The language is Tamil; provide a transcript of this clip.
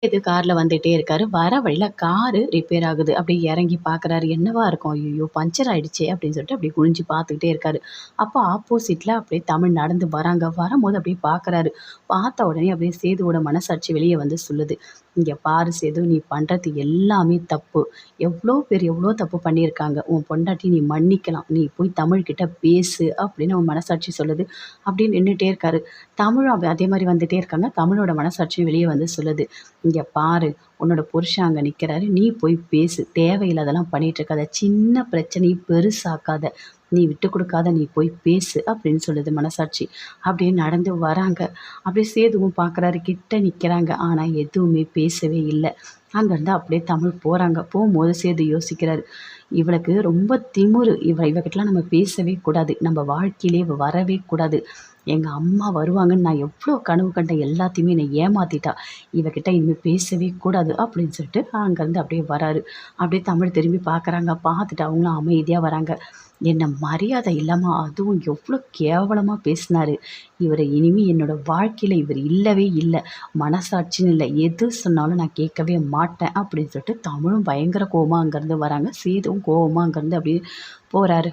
இது கார்ல வந்துட்டே இருக்காரு. வர வழியில காரு ரிப்பேர் ஆகுது. அப்படியே இறங்கி பார்க்குறாரு. என்னவா இருக்கும்? ஐய்யய்யோ! பஞ்சர் ஆயிடுச்சே! அப்படின்னு சொல்லிட்டு அப்படியே குனிஞ்சு பார்த்துக்கிட்டே இருக்காரு. அப்போ ஆப்போசிட்ல அப்படியே தமிழ் நடந்து வராங்க. வரும்போது அப்படியே பார்க்குறாரு. பார்த்த உடனே அப்படியே சேதுவோட மனசாட்சி வெளிய வந்து சொல்லுது. "இங்க பாரு சேது, நீ பண்றது எல்லாமே தப்பு. எவ்வளோ தப்பு பண்ணியிருக்காங்க. உன் பொண்டாட்டிய நீ மன்னிக்கலாம். நீ போய் தமிழ்கிட்ட பேசு" அப்படின்னு அவன் மனசாட்சி சொல்லுது. அப்படியே நின்னுட்டே இருக்காரு. தமிழும் அதே மாரி வந்துட்டே இருக்காங்க. தமிழோட மனசாட்சியும் வெளிய வந்து சொல்லுது. "இங்க பாரு, உன்னோட புருஷன் அங்க நிக்கிறாரு. நீ போய் பேசு. தேவையில்லாதெல்லாம் பண்ணிட்டு இருக்காத. சின்ன பிரச்சனைய பெருசாக்காத. நீ விட்டு குடுக்காத. நீ போய் பேசு" அப்படின்னு சொல்லுது மனசாட்சி. அப்படியே நடந்து வராங்க. அப்படியே சேதுவும் பார்க்குறாரு. கிட்ட நிக்கிறாங்க. ஆனா எதுவுமே பேசவே இல்ல. அங்கருந்து அப்படியே தமிழ் போறாங்க. போம்போது சேது யோசிக்கிறாரு. இவளுக்கு ரொம்ப திமிரு. இவகிட்டலாம் நம்ம பேசவே கூடாது. நம்ம வாழ்க்கையிலே இவ வரவே கூடாது. எங்க அம்மா வருவாங்கன்னு நான் எவ்ளோ கனவு கண்டேன். எல்லாத்தையுமே என்னை ஏமாத்திட்டா. இவகிட்ட இனிமே பேசவே கூடாது அப்படின்னு சொல்லிட்டு அங்கருந்து அப்படியே வராரு. அப்படியே தமிழ் திரும்பி பார்க்குறாங்க. பார்த்துட்டு அவங்களும் அமைதியா வராங்க. என்ன மரியாதை இல்லாம அதுவும் எவ்ளோ கேவலமா பேசினாரு. இவர இனிமே என்னோட வாழ்க்கையில இவர் இல்லவே இல்ல. மனசாட்சின்னு இல்ல. எது சொன்னாலும் நான் கேட்கவே மாட்டேன் அப்படின்னு சொல்லிட்டு தமிழும் பயங்கர கோவமா அங்கருந்து வராங்க. சேதுவும் கோவமா அங்கருந்து அப்படியே போறாரு.